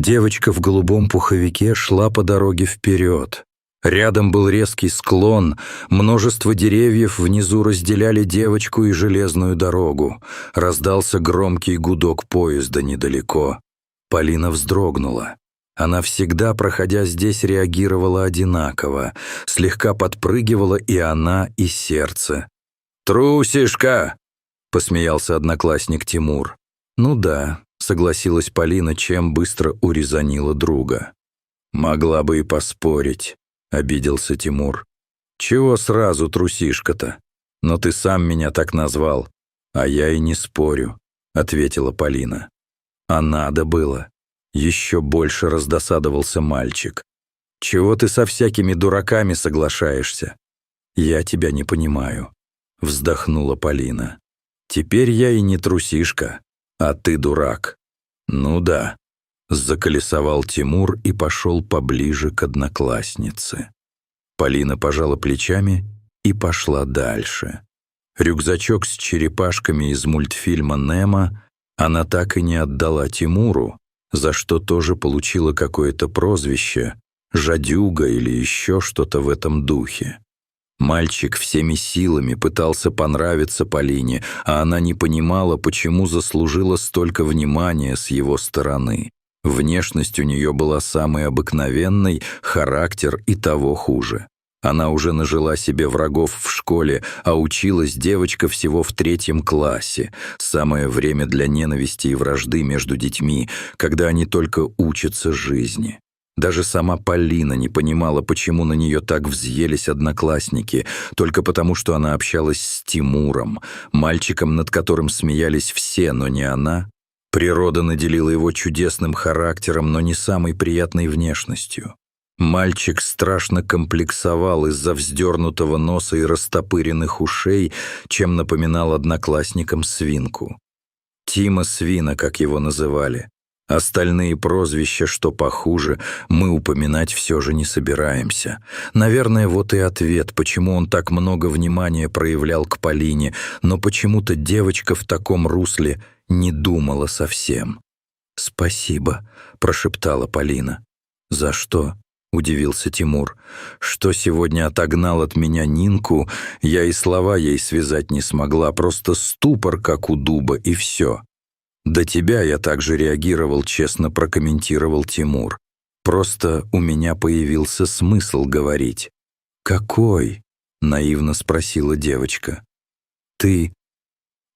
Девочка в голубом пуховике шла по дороге вперед. Рядом был резкий склон, множество деревьев внизу разделяли девочку и железную дорогу. Раздался громкий гудок поезда недалеко. Полина вздрогнула. Она всегда, проходя здесь, реагировала одинаково. Слегка подпрыгивала и она, и сердце. «Трусишка!» — посмеялся одноклассник Тимур. «Ну да», — согласилась Полина, чем быстро урезонила друга. «Могла бы и поспорить», — обиделся Тимур. «Чего сразу трусишка-то? Но ты сам меня так назвал». «А я и не спорю», — ответила Полина. «А надо было». Еще больше раздосадовался мальчик. «Чего ты со всякими дураками соглашаешься?» «Я тебя не понимаю», — вздохнула Полина. «Теперь я и не трусишка, а ты дурак». «Ну да», — заколесовал Тимур и пошел поближе к однокласснице. Полина пожала плечами и пошла дальше. Рюкзачок с черепашками из мультфильма «Немо» она так и не отдала Тимуру, за что тоже получила какое-то прозвище «жадюга» или еще что-то в этом духе. Мальчик всеми силами пытался понравиться Полине, а она не понимала, почему заслужила столько внимания с его стороны. Внешность у нее была самой обыкновенной, характер и того хуже. Она уже нажила себе врагов в школе, а училась девочка всего в 3 классе. Самое время для ненависти и вражды между детьми, когда они только учатся жизни. Даже сама Полина не понимала, почему на нее так взъелись одноклассники, только потому, что она общалась с Тимуром, мальчиком, над которым смеялись все, но не она. Природа наделила его чудесным характером, но не самой приятной внешностью. Мальчик страшно комплексовал из-за вздернутого носа и растопыренных ушей, чем напоминал одноклассникам свинку. Тима Свина, как его называли. Остальные прозвища, что похуже, мы упоминать все же не собираемся. Наверное, вот и ответ, почему он так много внимания проявлял к Полине, но почему-то девочка в таком русле не думала совсем. «Спасибо», — прошептала Полина. «За что?» — удивился Тимур. «Что сегодня отогнал от меня Нинку, я и слова ей связать не смогла, просто ступор, как у дуба, и все». «До тебя я также реагировал», — честно прокомментировал Тимур. «Просто у меня появился смысл говорить». «Какой?» — наивно спросила девочка. «Ты...»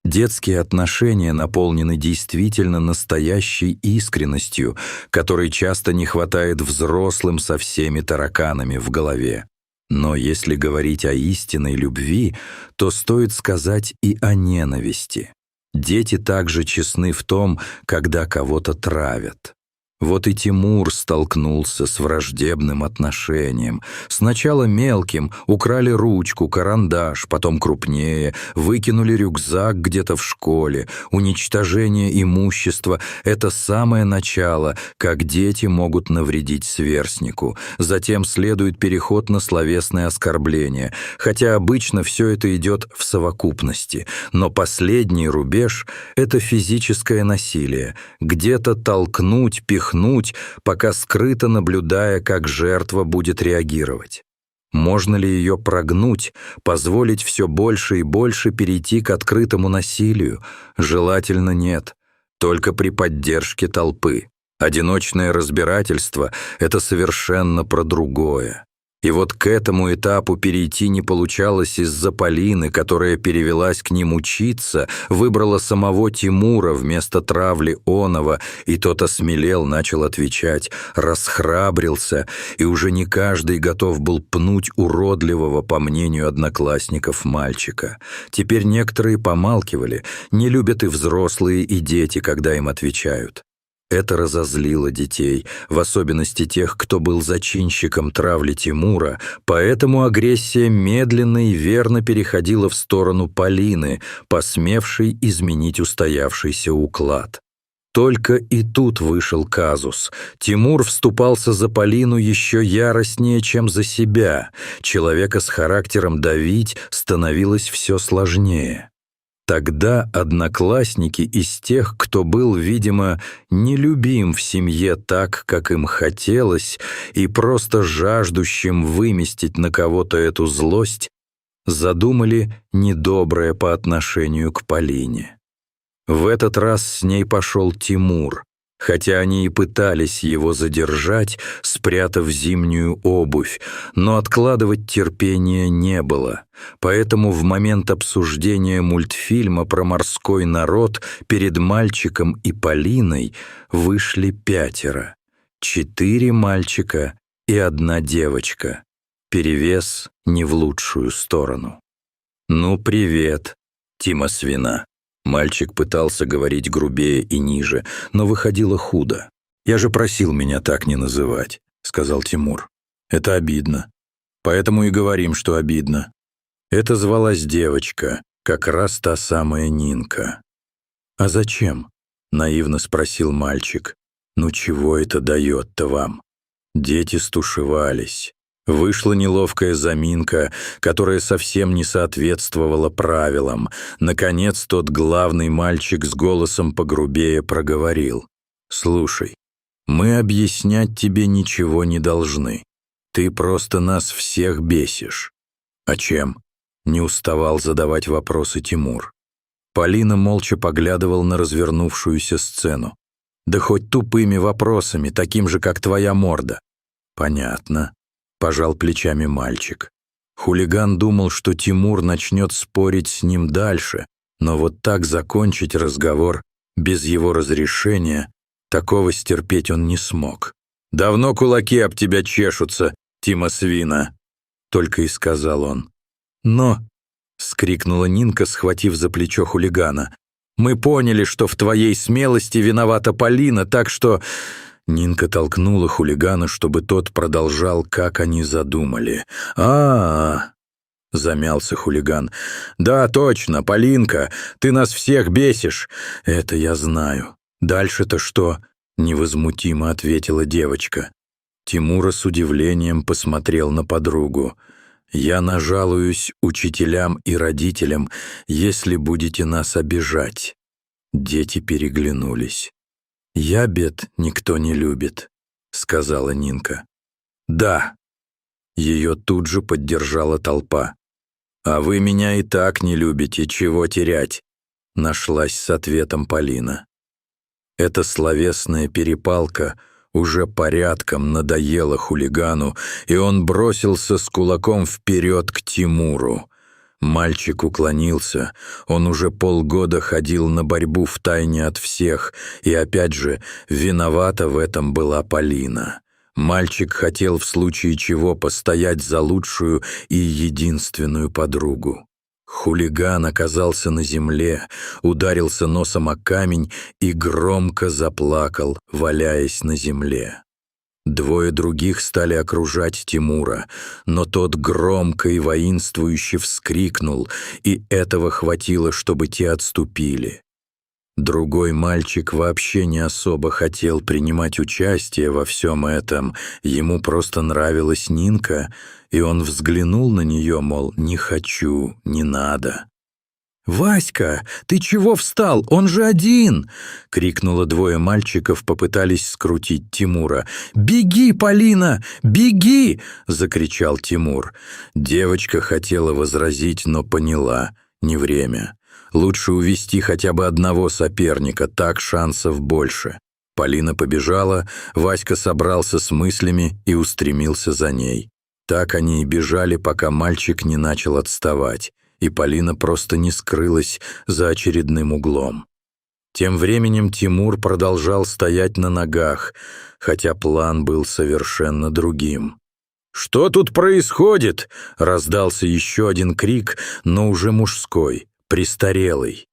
Детские отношения наполнены действительно настоящей искренностью, которой часто не хватает взрослым со всеми тараканами в голове. Но если говорить о истинной любви, то стоит сказать и о ненависти. Дети также честны в том, когда кого-то травят. Вот и Тимур столкнулся с враждебным отношением. Сначала мелким, украли ручку, карандаш, потом крупнее, выкинули рюкзак где-то в школе. Уничтожение имущества — это самое начало, как дети могут навредить сверстнику. Затем следует переход на словесное оскорбление, хотя обычно все это идет в совокупности. Но последний рубеж — это физическое насилие. Где-то толкнуть, пихнуть, пока скрыто наблюдая, как жертва будет реагировать. Можно ли ее прогнуть, позволить все больше и больше перейти к открытому насилию? Желательно нет, только при поддержке толпы. Одиночное разбирательство — это совершенно про другое. И вот к этому этапу перейти не получалось из-за Полины, которая перевелась к ним учиться, выбрала самого Тимура вместо травли оного, и тот осмелел, начал отвечать, расхрабрился, и уже не каждый готов был пнуть уродливого, по мнению одноклассников, мальчика. Теперь некоторые помалкивали, не любят и взрослые, и дети, когда им отвечают. Это разозлило детей, в особенности тех, кто был зачинщиком травли Тимура, поэтому агрессия медленно и верно переходила в сторону Полины, посмевшей изменить устоявшийся уклад. Только и тут вышел казус. Тимур вступался за Полину еще яростнее, чем за себя. Человека с характером давить становилось все сложнее. Тогда одноклассники из тех, кто был, видимо, нелюбим в семье так, как им хотелось, и просто жаждущим выместить на кого-то эту злость, задумали недоброе по отношению к Полине. В этот раз с ней пошел Тимур, хотя они и пытались его задержать, спрятав зимнюю обувь, но откладывать терпения не было. Поэтому в момент обсуждения мультфильма про морской народ перед мальчиком и Полиной вышли 5: 4 мальчика и 1 девочка. Перевес не в лучшую сторону. «Ну, привет, Тима Свина». Мальчик пытался говорить грубее и ниже, но выходило худо. «Я же просил меня так не называть», — сказал Тимур. «Это обидно. Поэтому и говорим, что обидно». Это звалась девочка, как раз та самая Нинка. «А зачем?» — наивно спросил мальчик. «Ну чего это дает-то вам?» Дети стушевались. Вышла неловкая заминка, которая совсем не соответствовала правилам. Наконец, тот главный мальчик с голосом погрубее проговорил. «Слушай, мы объяснять тебе ничего не должны. Ты просто нас всех бесишь». «А чем?» — не уставал задавать вопросы Тимур. Полина молча поглядывал на развернувшуюся сцену. «Да хоть тупыми вопросами, таким же, как твоя морда». «Понятно», — пожал плечами мальчик. Хулиган думал, что Тимур начнет спорить с ним дальше, но вот так закончить разговор без его разрешения, такого стерпеть он не смог. «Давно кулаки об тебя чешутся, Тима Свина», — только и сказал он. «Но», — скрикнула Нинка, схватив за плечо хулигана, «мы поняли, что в твоей смелости виновата Полина, так что...» Нинка толкнула хулигана, чтобы тот продолжал, как они задумали. Замялся хулиган. «Да, точно, Полинка, ты нас всех бесишь». «Это я знаю. Дальше-то что?» — невозмутимо ответила девочка. Тимура с удивлением посмотрел на подругу. «Я нажалуюсь учителям и родителям, если будете нас обижать». Дети переглянулись. «Я бед никто не любит», — сказала Нинка. «Да». Ее тут же поддержала толпа. «А вы меня и так не любите, чего терять?» — нашлась с ответом Полина. Эта словесная перепалка уже порядком надоела хулигану, и он бросился с кулаком вперед к Тимуру. Мальчик уклонился, он уже полгода ходил на борьбу втайне от всех, и опять же, виновата в этом была Полина. Мальчик хотел в случае чего постоять за лучшую и единственную подругу. Хулиган оказался на земле, ударился носом о камень и громко заплакал, валяясь на земле. 2 других стали окружать Тимура, но тот громко и воинствующе вскрикнул, и этого хватило, чтобы те отступили. Другой мальчик вообще не особо хотел принимать участие во всем этом, ему просто нравилась Нинка, и он взглянул на нее, мол, «не хочу, не надо». «Васька, ты чего встал? Он же один!» — крикнуло 2 мальчиков, попытались скрутить Тимура. «Беги, Полина, беги!» — закричал Тимур. Девочка хотела возразить, но поняла — не время. Лучше увести хотя бы одного соперника, так шансов больше. Полина побежала, Васька собрался с мыслями и устремился за ней. Так они и бежали, пока мальчик не начал отставать, и Полина просто не скрылась за очередным углом. Тем временем Тимур продолжал стоять на ногах, хотя план был совершенно другим. «Что тут происходит?» — раздался еще один крик, но уже мужской, престарелый.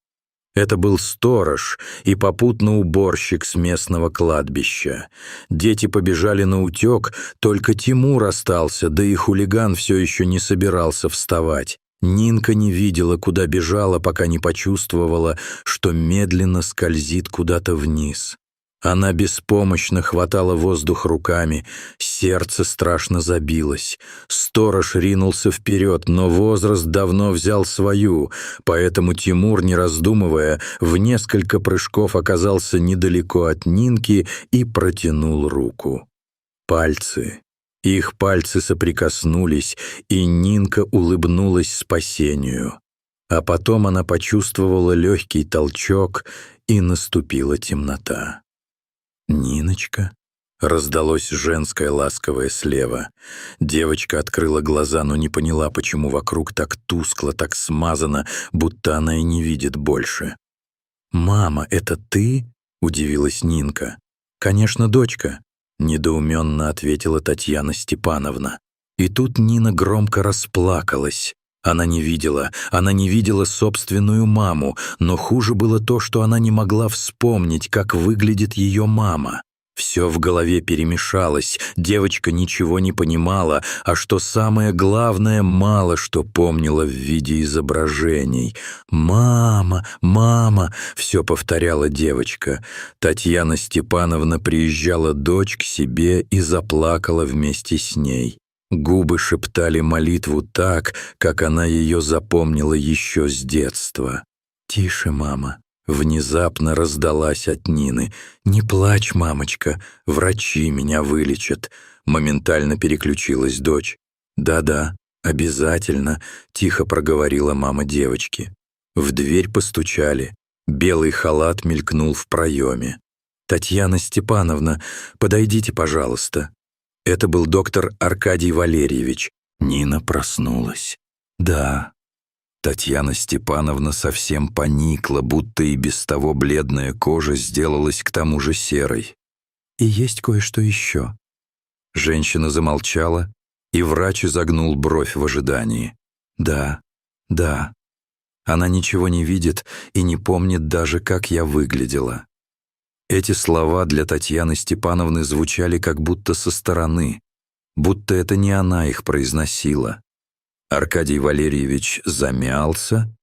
Это был сторож и попутно уборщик с местного кладбища. Дети побежали наутек, только Тимур остался, да и хулиган все еще не собирался вставать. Нинка не видела, куда бежала, пока не почувствовала, что медленно скользит куда-то вниз. Она беспомощно хватала воздух руками, сердце страшно забилось. Сторож ринулся вперед, но возраст давно взял свою, поэтому Тимур, не раздумывая, в несколько прыжков оказался недалеко от Нинки и протянул руку. Их пальцы соприкоснулись, и Нинка улыбнулась спасению. А потом она почувствовала легкий толчок, и наступила темнота. «Ниночка?» — раздалось женское ласковое слева. Девочка открыла глаза, но не поняла, почему вокруг так тускло, так смазано, будто она и не видит больше. «Мама, это ты?» — удивилась Нинка. «Конечно, дочка», — недоуменно ответила Татьяна Степановна. И тут Нина громко расплакалась. Она не видела собственную маму, но хуже было то, что она не могла вспомнить, как выглядит ее мама. Все в голове перемешалось, девочка ничего не понимала, а что самое главное, мало что помнила в виде изображений. «Мама, мама!» — все повторяла девочка. Татьяна Степановна приезжала дочь к себе и заплакала вместе с ней. Губы шептали молитву так, как она ее запомнила еще с детства. «Тише, мама!» — внезапно раздалась от Нины. «Не плачь, мамочка, врачи меня вылечат!» Моментально переключилась дочь. «Да-да, обязательно!» — тихо проговорила мама девочки. В дверь постучали. Белый халат мелькнул в проеме. «Татьяна Степановна, подойдите, пожалуйста!» Это был доктор Аркадий Валерьевич. Нина проснулась. «Да». Татьяна Степановна совсем поникла, будто и без того бледная кожа сделалась к тому же серой. «И есть кое-что еще». Женщина замолчала, и врач изогнул бровь в ожидании. «Да, да. Она ничего не видит и не помнит даже, как я выглядела». Эти слова для Татьяны Степановны звучали как будто со стороны, будто это не она их произносила. Аркадий Валерьевич замялся.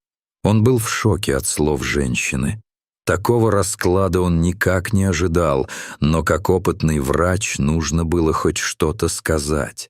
Он был в шоке от слов женщины. Такого расклада он никак не ожидал, но как опытный врач нужно было хоть что-то сказать.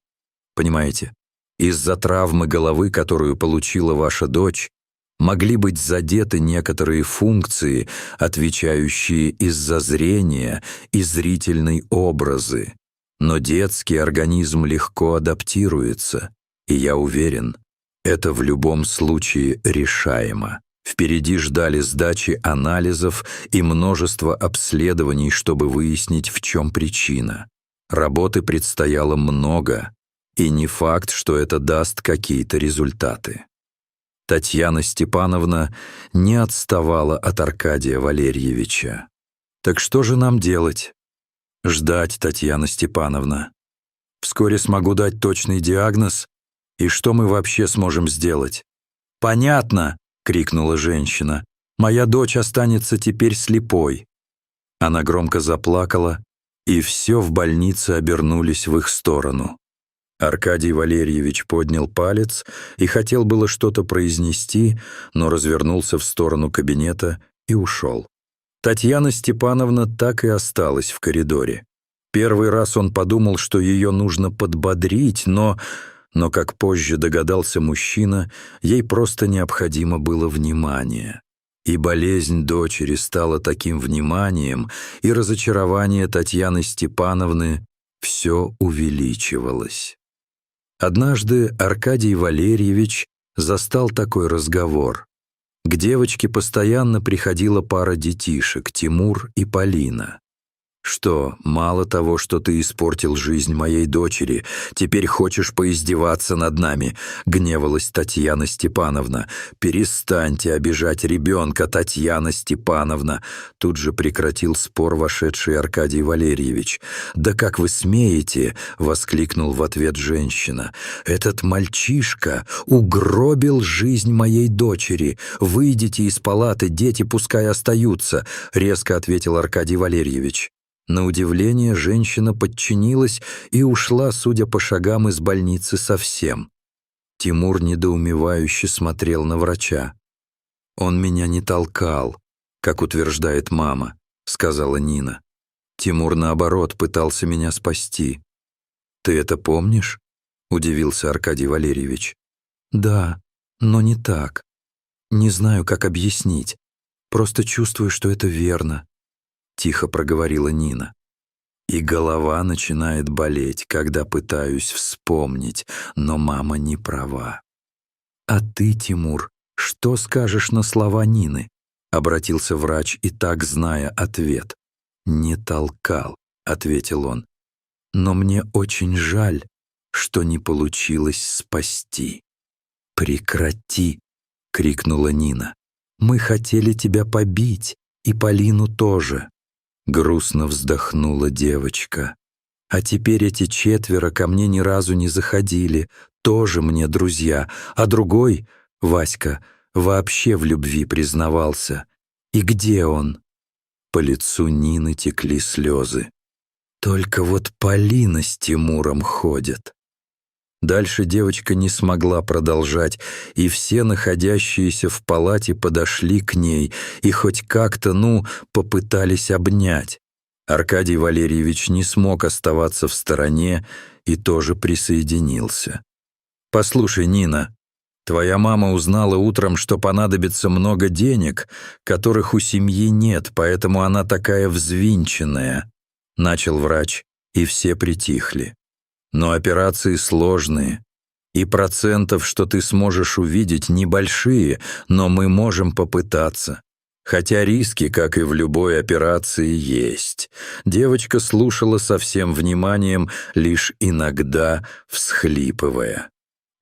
Понимаете, из-за травмы головы, которую получила ваша дочь, могли быть задеты некоторые функции, отвечающие из-за зрения и зрительной образы. Но детский организм легко адаптируется, и я уверен, это в любом случае решаемо. Впереди ждали сдачи анализов и множество обследований, чтобы выяснить, в чем причина. Работы предстояло много, и не факт, что это даст какие-то результаты. Татьяна Степановна не отставала от Аркадия Валерьевича. «Так что же нам делать?» «Ждать, Татьяна Степановна. Вскоре смогу дать точный диагноз, и что мы вообще сможем сделать?» «Понятно!» — крикнула женщина. «Моя дочь останется теперь слепой». Она громко заплакала, и все в больнице обернулись в их сторону. Аркадий Валерьевич поднял палец и хотел было что-то произнести, но развернулся в сторону кабинета и ушел. Татьяна Степановна так и осталась в коридоре. Первый раз он подумал, что ее нужно подбодрить, но, как позже догадался мужчина, ей просто необходимо было внимание. И болезнь дочери стала таким вниманием, и разочарование Татьяны Степановны все увеличивалось. Однажды Аркадий Валерьевич застал такой разговор. К девочке постоянно приходила пара детишек, Тимур и Полина. «Что, мало того, что ты испортил жизнь моей дочери, теперь хочешь поиздеваться над нами?» — гневалась Татьяна Степановна. «Перестаньте обижать ребенка, Татьяна Степановна!» Тут же прекратил спор вошедший Аркадий Валерьевич. «Да как вы смеете?» — воскликнул в ответ женщина. «Этот мальчишка угробил жизнь моей дочери. Выйдите из палаты, дети пускай остаются!» — резко ответил Аркадий Валерьевич. На удивление женщина подчинилась и ушла, судя по шагам, из больницы совсем. Тимур недоумевающе смотрел на врача. «Он меня не толкал, как утверждает мама», — сказала Нина. Тимур, наоборот, пытался меня спасти. «Ты это помнишь?» — удивился Аркадий Валерьевич. «Да, но не так. Не знаю, как объяснить. Просто чувствую, что это верно», — тихо проговорила Нина. «И голова начинает болеть, когда пытаюсь вспомнить, но мама не права». «А ты, Тимур, что скажешь на слова Нины?» — обратился врач, и так зная ответ. «Не толкал», — ответил он. «Но мне очень жаль, что не получилось спасти». «Прекрати!» — крикнула Нина. «Мы хотели тебя побить, и Полину тоже». Грустно вздохнула девочка. «А теперь эти 4 ко мне ни разу не заходили, тоже мне друзья, а другой, Васька, вообще в любви признавался. И где он?» По лицу Нины текли слезы. «Только вот Полина с Тимуром ходят». Дальше девочка не смогла продолжать, и все находящиеся в палате подошли к ней и хоть как-то, попытались обнять. Аркадий Валерьевич не смог оставаться в стороне и тоже присоединился. «Послушай, Нина, твоя мама узнала утром, что понадобится много денег, которых у семьи нет, поэтому она такая взвинченная», — начал врач, и все притихли. «Но операции сложные, и процентов, что ты сможешь увидеть, небольшие, но мы можем попытаться. Хотя риски, как и в любой операции, есть». Девочка слушала со всем вниманием, лишь иногда всхлипывая.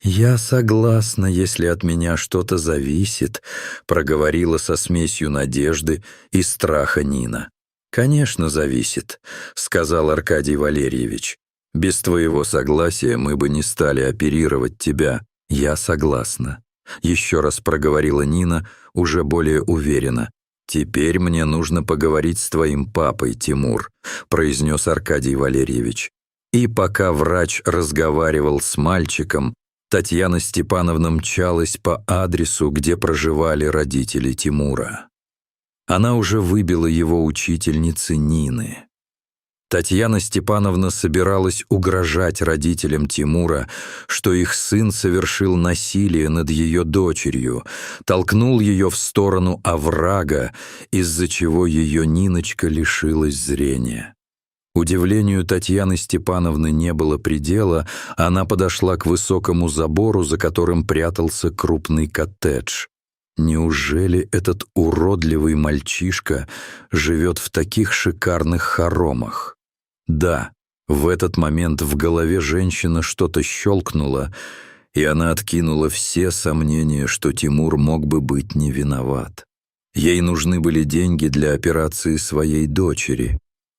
«Я согласна, если от меня что-то зависит», — проговорила со смесью надежды и страха Нина. «Конечно, зависит», — сказал Аркадий Валерьевич. «Без твоего согласия мы бы не стали оперировать тебя. Я согласна», — еще раз проговорила Нина, уже более уверенно. «Теперь мне нужно поговорить с твоим папой, Тимур», — произнес Аркадий Валерьевич. И пока врач разговаривал с мальчиком, Татьяна Степановна мчалась по адресу, где проживали родители Тимура. Она уже выбила его учительницы Нины. Татьяна Степановна собиралась угрожать родителям Тимура, что их сын совершил насилие над ее дочерью, толкнул ее в сторону оврага, из-за чего ее Ниночка лишилась зрения. Удивлению Татьяны Степановны не было предела, она подошла к высокому забору, за которым прятался крупный коттедж. Неужели этот уродливый мальчишка живет в таких шикарных хоромах? Да, в этот момент в голове женщины что-то щелкнуло, и она откинула все сомнения, что Тимур мог бы быть не виноват. Ей нужны были деньги для операции своей дочери,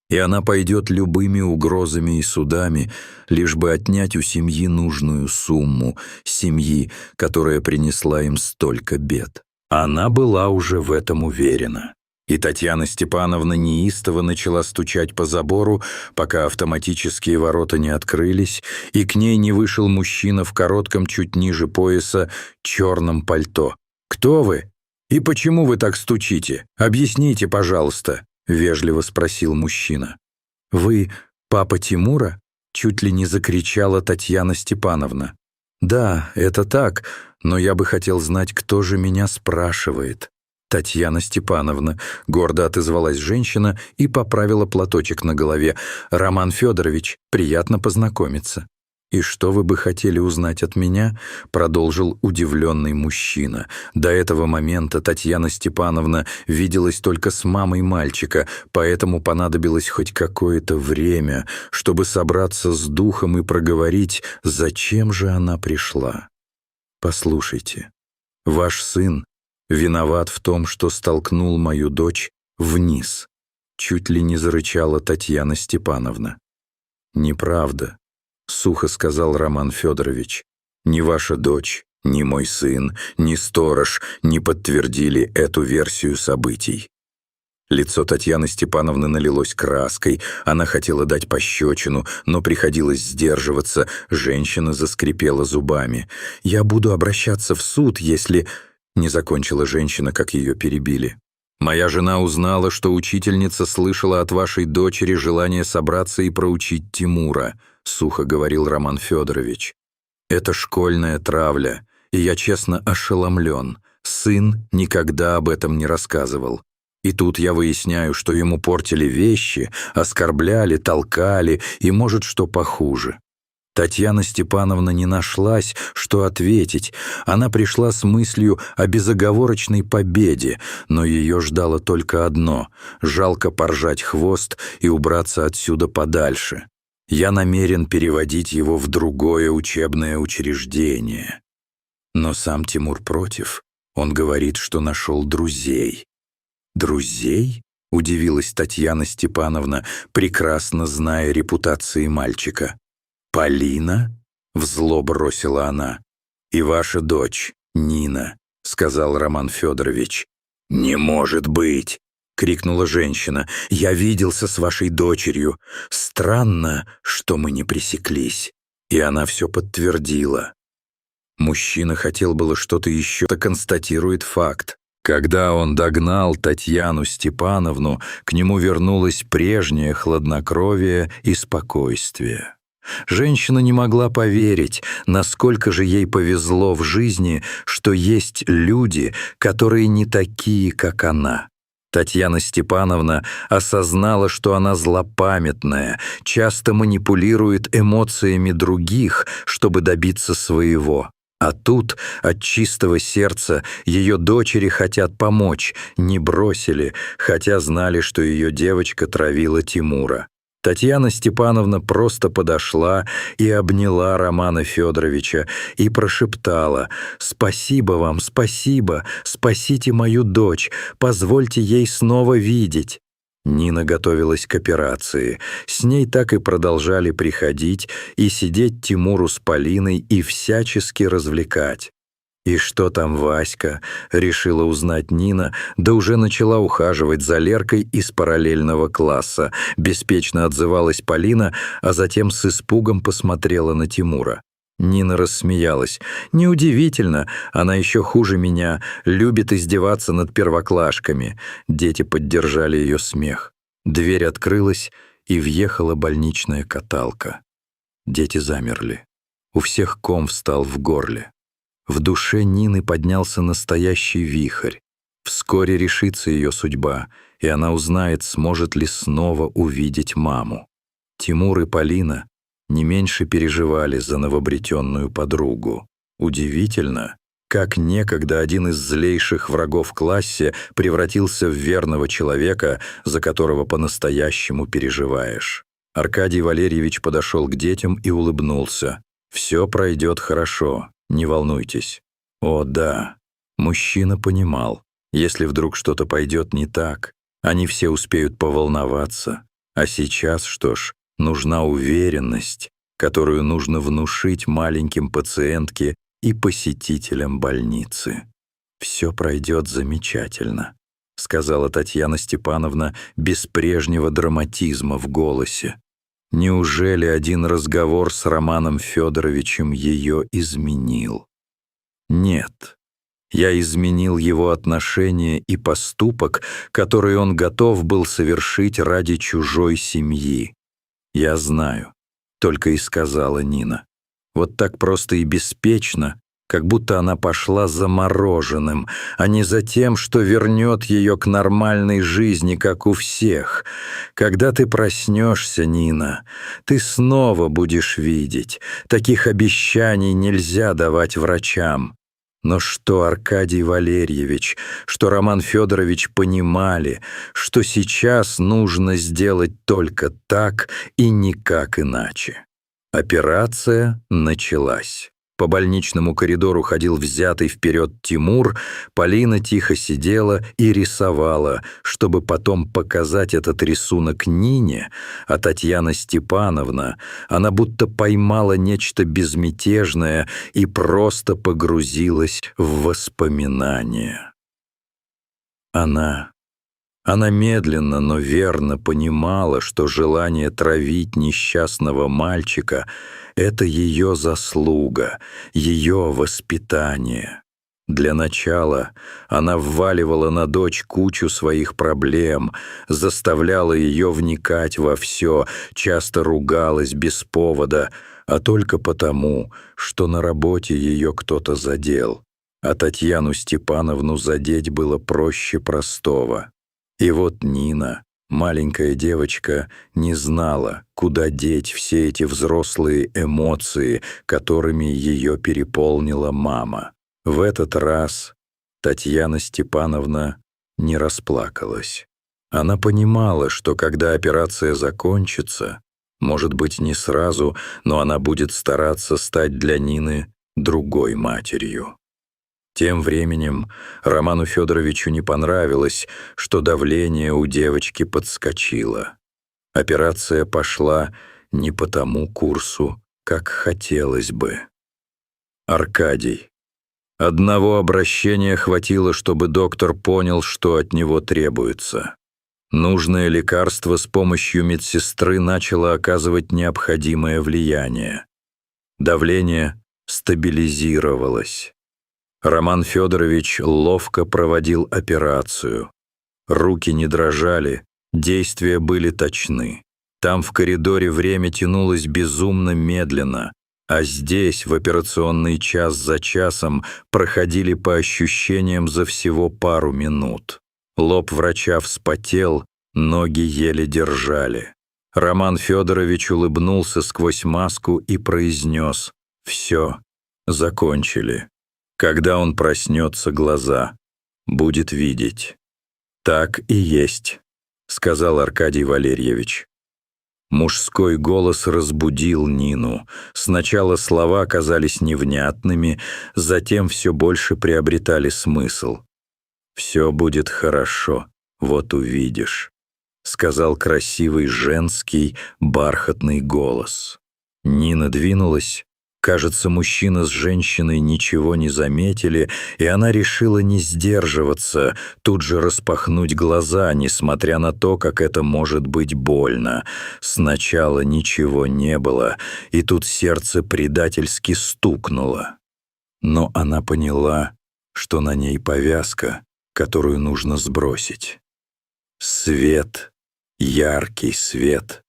и она пойдет любыми угрозами и судами, лишь бы отнять у семьи нужную сумму, семьи, которая принесла им столько бед. Она была уже в этом уверена. И Татьяна Степановна неистово начала стучать по забору, пока автоматические ворота не открылись, и к ней не вышел мужчина в коротком, чуть ниже пояса, черном пальто. «Кто вы? И почему вы так стучите? Объясните, пожалуйста», — вежливо спросил мужчина. «Вы папа Тимура?» — чуть ли не закричала Татьяна Степановна. «Да, это так, но я бы хотел знать, кто же меня спрашивает». «Татьяна Степановна», — гордо отозвалась женщина и поправила платочек на голове. «Роман Федорович, приятно познакомиться». «И что вы бы хотели узнать от меня?» — продолжил удивленный мужчина. До этого момента Татьяна Степановна виделась только с мамой мальчика, поэтому понадобилось хоть какое-то время, чтобы собраться с духом и проговорить, зачем же она пришла. «Послушайте, ваш сын виноват в том, что столкнул мою дочь вниз», — чуть ли не зарычала Татьяна Степановна. «Неправда», — сухо сказал Роман Федорович. «Ни ваша дочь, ни мой сын, ни сторож не подтвердили эту версию событий». Лицо Татьяны Степановны налилось краской, она хотела дать пощечину, но приходилось сдерживаться, женщина заскрипела зубами. «Я буду обращаться в суд, если...» Не закончила женщина, как ее перебили. «Моя жена узнала, что учительница слышала от вашей дочери желание собраться и проучить Тимура», — сухо говорил Роман Федорович. «Это школьная травля, и я честно ошеломлен. Сын никогда об этом не рассказывал. И тут я выясняю, что ему портили вещи, оскорбляли, толкали и, может, что похуже». Татьяна Степановна не нашлась, что ответить. Она пришла с мыслью о безоговорочной победе, но ее ждало только одно — жалко поржать хвост и убраться отсюда подальше. Я намерен переводить его в другое учебное учреждение. Но сам Тимур против. Он говорит, что нашел друзей. «Друзей?» — удивилась Татьяна Степановна, прекрасно зная репутации мальчика. «Полина?» — взло бросила она. «И ваша дочь, Нина», — сказал Роман Федорович. «Не может быть!» — крикнула женщина. «Я виделся с вашей дочерью. Странно, что мы не пресеклись». И она все подтвердила. Мужчина хотел было что-то еще, то констатирует факт. Когда он догнал Татьяну Степановну, к нему вернулось прежнее хладнокровие и спокойствие. Женщина не могла поверить, насколько же ей повезло в жизни, что есть люди, которые не такие, как она. Татьяна Степановна осознала, что она злопамятная, часто манипулирует эмоциями других, чтобы добиться своего. А тут от чистого сердца ее дочери хотят помочь, не бросили, хотя знали, что ее девочка травила Тимура. Татьяна Степановна просто подошла и обняла Романа Федоровича и прошептала: «Спасибо вам, спасибо, спасите мою дочь, позвольте ей снова видеть». Нина готовилась к операции. С ней так и продолжали приходить и сидеть Тимуру с Полиной и всячески развлекать. «И что там Васька?» — решила узнать Нина, да уже начала ухаживать за Леркой из параллельного класса. Беспечно отзывалась Полина, а затем с испугом посмотрела на Тимура. Нина рассмеялась. «Неудивительно, она еще хуже меня, любит издеваться над первоклашками». Дети поддержали ее смех. Дверь открылась, и въехала больничная каталка. Дети замерли. У всех ком встал в горле. В душе Нины поднялся настоящий вихрь. Вскоре решится ее судьба, и она узнает, сможет ли снова увидеть маму. Тимур и Полина не меньше переживали за новообретенную подругу. Удивительно, как некогда один из злейших врагов в классе превратился в верного человека, за которого по-настоящему переживаешь. Аркадий Валерьевич подошел к детям и улыбнулся. «Все пройдет хорошо. Не волнуйтесь». О, да, мужчина понимал, если вдруг что-то пойдет не так, они все успеют поволноваться. А сейчас, что ж, нужна уверенность, которую нужно внушить маленьким пациентке и посетителям больницы. «Все пройдет замечательно», — сказала Татьяна Степановна без прежнего драматизма в голосе. Неужели один разговор с Романом Федоровичем ее изменил? Нет, я изменил его отношение и поступок, который он готов был совершить ради чужой семьи. Я знаю, только и сказала Нина. Вот так просто и беспечно, как будто она пошла за мороженым, а не за тем, что вернет ее к нормальной жизни, как у всех. Когда ты проснешься, Нина, ты снова будешь видеть. Таких обещаний нельзя давать врачам. Но что Аркадий Валерьевич, что Роман Федорович понимали, что сейчас нужно сделать только так и никак иначе. Операция началась. По больничному коридору ходил взятый вперед Тимур, Полина тихо сидела и рисовала, чтобы потом показать этот рисунок Нине, а Татьяна Степановна, она будто поймала нечто безмятежное и просто погрузилась в воспоминания. Она медленно, но верно понимала, что желание травить несчастного мальчика — это ее заслуга, ее воспитание. Для начала она вваливала на дочь кучу своих проблем, заставляла ее вникать во все, часто ругалась без повода, а только потому, что на работе ее кто-то задел. А Татьяну Степановну задеть было проще простого. И вот Нина, маленькая девочка, не знала, куда деть все эти взрослые эмоции, которыми ее переполнила мама. В этот раз Татьяна Степановна не расплакалась. Она понимала, что когда операция закончится, может быть, не сразу, но она будет стараться стать для Нины другой матерью. Тем временем Роману Федоровичу не понравилось, что давление у девочки подскочило. Операция пошла не по тому курсу, как хотелось бы. Аркадий. Одного обращения хватило, чтобы доктор понял, что от него требуется. Нужное лекарство с помощью медсестры начало оказывать необходимое влияние. Давление стабилизировалось. Роман Федорович ловко проводил операцию. Руки не дрожали, действия были точны. Там в коридоре время тянулось безумно медленно, а здесь, в операционный час за часом, проходили по ощущениям за всего пару минут. Лоб врача вспотел, ноги еле держали. Роман Федорович улыбнулся сквозь маску и произнес: «Все, закончили. Когда он проснется, глаза будет видеть». «Так и есть», — сказал Аркадий Валерьевич. Мужской голос разбудил Нину. Сначала слова казались невнятными, затем все больше приобретали смысл. «Все будет хорошо, вот увидишь», — сказал красивый женский бархатный голос. Нина двинулась. Кажется, мужчина с женщиной ничего не заметили, и она решила не сдерживаться, тут же распахнуть глаза, несмотря на то, как это может быть больно. Сначала ничего не было, и тут сердце предательски стукнуло. Но она поняла, что на ней повязка, которую нужно сбросить. Свет, яркий свет.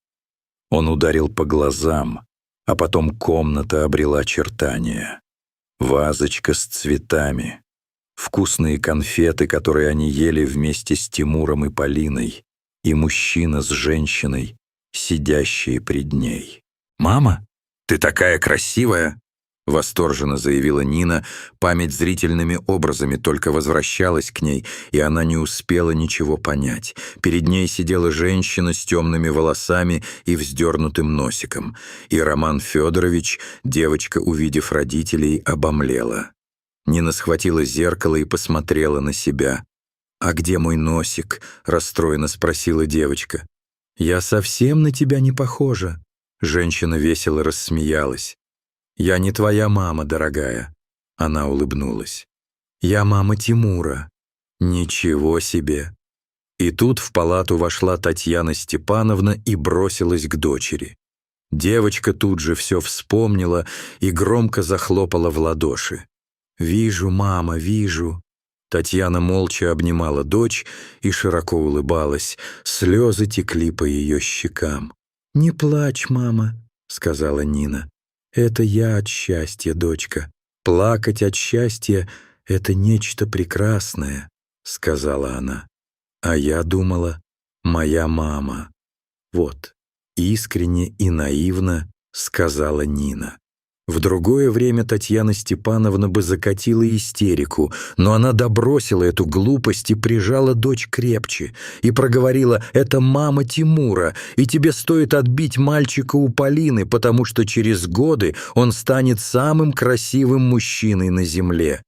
Он ударил по глазам, а потом комната обрела очертания. Вазочка с цветами, вкусные конфеты, которые они ели вместе с Тимуром и Полиной, и мужчина с женщиной, сидящие пред ней. «Мама, ты такая красивая!» — восторженно заявила Нина. Память зрительными образами только возвращалась к ней, и она не успела ничего понять. Перед ней сидела женщина с темными волосами и вздернутым носиком. И Роман Федорович, девочка, увидев родителей, обомлела. Нина схватила зеркало и посмотрела на себя. «А где мой носик?» — расстроенно спросила девочка. «Я совсем на тебя не похожа». Женщина весело рассмеялась. «Я не твоя мама, дорогая», — она улыбнулась. «Я мама Тимура». «Ничего себе!» И тут в палату вошла Татьяна Степановна и бросилась к дочери. Девочка тут же все вспомнила и громко захлопала в ладоши. «Вижу, мама, вижу». Татьяна молча обнимала дочь и широко улыбалась. Слезы текли по ее щекам. «Не плачь, мама», — сказала Нина. «Это я от счастья, дочка. Плакать от счастья — это нечто прекрасное», — сказала она. «А я думала, моя мама». Вот, искренне и наивно сказала Нина. В другое время Татьяна Степановна бы закатила истерику, но она добросила эту глупость и прижала дочь крепче и проговорила: «Это мама Тимура, и тебе стоит отбить мальчика у Полины, потому что через годы он станет самым красивым мужчиной на земле».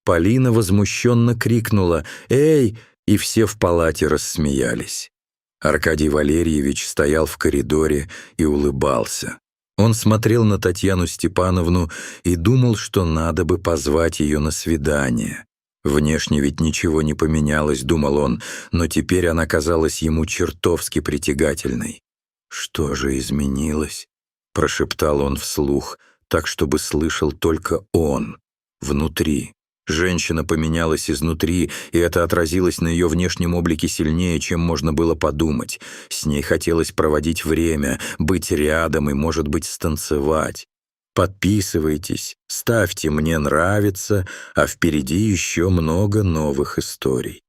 Полина возмущенно крикнула «Эй!», и все в палате рассмеялись. Аркадий Валерьевич стоял в коридоре и улыбался. Он смотрел на Татьяну Степановну и думал, что надо бы позвать ее на свидание. Внешне ведь ничего не поменялось, думал он, но теперь она казалась ему чертовски притягательной. «Что же изменилось?» — прошептал он вслух, так, чтобы слышал только он, внутри, Женщина поменялась изнутри, и это отразилось на ее внешнем облике сильнее, чем можно было подумать. С ней хотелось проводить время, быть рядом и, может быть, станцевать. Подписывайтесь, ставьте «Мне нравится», а впереди еще много новых историй.